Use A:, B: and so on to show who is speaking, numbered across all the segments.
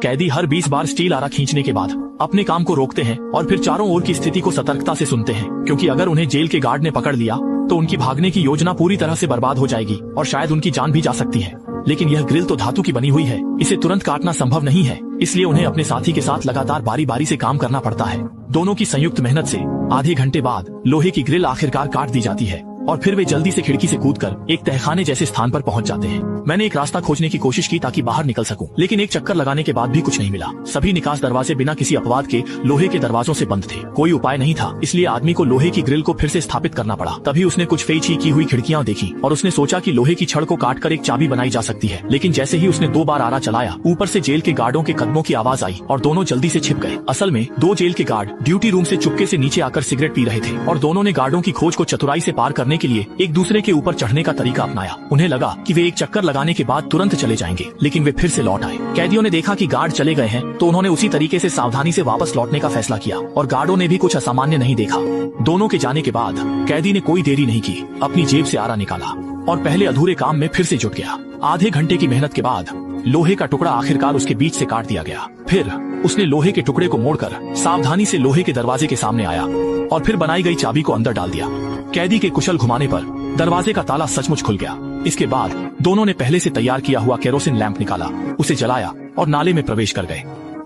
A: कैदी हर 20 बार स्टील आरा खींचने के बाद अपने काम को रोकते हैं और फिर चारों ओर की स्थिति को सतर्कता से सुनते हैं, क्योंकि अगर उन्हें जेल के गार्ड ने पकड़ लिया तो उनकी भागने की योजना पूरी तरह से बर्बाद हो जाएगी और शायद उनकी जान भी जा सकती है। लेकिन यह ग्रिल तो धातु की बनी हुई है, इसे तुरंत काटना संभव नहीं है, इसलिए उन्हें अपने साथी के साथ लगातार बारी बारी से काम करना पड़ता है। दोनों की संयुक्त मेहनत से आधे घंटे बाद लोहे की ग्रिल आखिरकार काट दी जाती है और फिर वे जल्दी से खिड़की से कूदकर एक तहखाने जैसे स्थान पर पहुंच जाते हैं। मैंने एक रास्ता खोजने की कोशिश की ताकि बाहर निकल सकूं, लेकिन एक चक्कर लगाने के बाद भी कुछ नहीं मिला। सभी निकास दरवाजे बिना किसी अपवाद के लोहे के दरवाजों से बंद थे। कोई उपाय नहीं था, इसलिए आदमी को लोहे की ग्रिल को फिर से स्थापित करना पड़ा। तभी उसने कुछ फेंची की हुई खिड़कियां देखी और उसने सोचा कि लोहे की छड़ को काटकर एक चाबी बनाई जा सकती है। लेकिन जैसे ही उसने 2 बार आरा चलाया, ऊपर से जेल के गार्डों के कदमों की आवाज आई और दोनों जल्दी से छिप गए। असल में 2 जेल के गार्ड ड्यूटी रूम से चुपके से नीचे आकर सिगरेट पी रहे थे और दोनों ने गार्डों की खोज को चतुराई से पार करने के लिए एक दूसरे के ऊपर चढ़ने का तरीका अपनाया। उन्हें लगा कि वे एक चक्कर लगाने के बाद तुरंत चले जाएंगे, लेकिन वे फिर से लौट आए। कैदियों ने देखा कि गार्ड चले गए हैं तो उन्होंने उसी तरीके से सावधानी से वापस लौटने का फैसला किया और गार्डों ने भी कुछ असामान्य नहीं देखा। दोनों के जाने के बाद कैदी ने कोई देरी नहीं की, अपनी जेब से आरा निकाला और पहले अधूरे काम में फिर से जुट गया। आधे घंटे की मेहनत के बाद लोहे का टुकड़ा आखिरकार उसके बीच से काट दिया गया। फिर उसने लोहे के टुकड़े को मोड़कर सावधानी से लोहे के दरवाजे के सामने आया और फिर बनाई गई चाबी को अंदर डाल दिया। कैदी के कुशल घुमाने पर दरवाजे का ताला सचमुच खुल गया। इसके बाद दोनों ने पहले से तैयार किया हुआ केरोसिन लैंप निकाला, उसे जलाया और नाले में प्रवेश कर गए।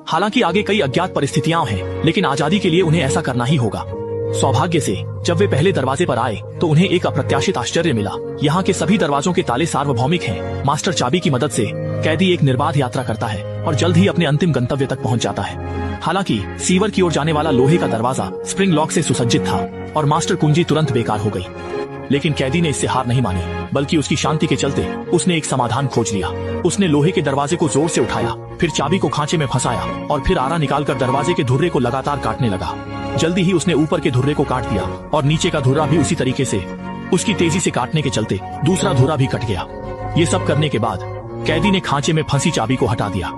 A: हालांकि आगे कई अज्ञात परिस्थितियां हैं, लेकिन आजादी के लिए उन्हें ऐसा करना ही होगा। सौभाग्य से जब वे पहले दरवाजे पर आए तो उन्हें एक अप्रत्याशित आश्चर्य मिला। यहाँ के सभी दरवाजों के ताले सार्वभौमिक हैं। मास्टर चाबी की मदद से कैदी एक निर्बाध यात्रा करता है और जल्द ही अपने अंतिम गंतव्य तक पहुँच जाता है। हालांकि सीवर की ओर जाने वाला लोहे का दरवाजा स्प्रिंग लॉक से सुसज्जित था और मास्टर कुंजी तुरंत बेकार हो गई। लेकिन कैदी ने इससे हार नहीं मानी, बल्कि उसकी शांति के चलते उसने एक समाधान खोज लिया। उसने लोहे के दरवाजे को जोर से उठाया, फिर चाबी को खांचे में फंसाया और फिर आरा निकालकर दरवाजे के धुर्रे को लगातार काटने लगा। जल्दी ही उसने ऊपर के धुर्रे को काट दिया और नीचे का धुर्रा भी उसी तरीके से। उसकी तेजी से काटने के चलते दूसरा धुर्रा भी कट गया। ये सब करने के बाद कैदी ने खांचे में फंसी चाबी को हटा दिया।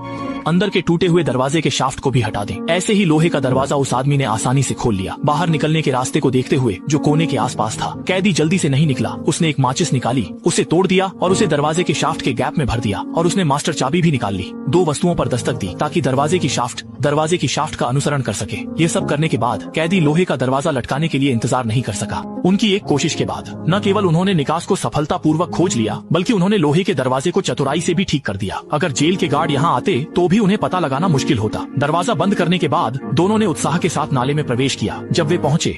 A: अंदर के टूटे हुए दरवाजे के शाफ्ट को भी हटा दें। ऐसे ही लोहे का दरवाजा उस आदमी ने आसानी से खोल लिया। बाहर निकलने के रास्ते को देखते हुए जो कोने के आसपास था, कैदी जल्दी से नहीं निकला। उसने एक माचिस निकाली, उसे तोड़ दिया और उसे दरवाजे के शाफ्ट के गैप में भर दिया और उसने मास्टर चाबी भी निकाल ली। 2 वस्तुओं पर दस्तक दी ताकि दरवाजे की शाफ्ट का अनुसरण कर सके। ये सब करने के बाद कैदी लोहे का दरवाजा लटकाने के लिए इंतजार नहीं कर सका। उनकी एक कोशिश के बाद न केवल उन्होंने निकास को सफलतापूर्वक खोज लिया, बल्कि उन्होंने लोहे के दरवाजे को चतुराई से भी ठीक कर दिया। अगर जेल के गार्ड यहाँ आते तो भी उन्हें पता लगाना मुश्किल होता। दरवाजा बंद करने के बाद दोनों ने उत्साह के साथ नाले में प्रवेश किया। जब वे पहुंचे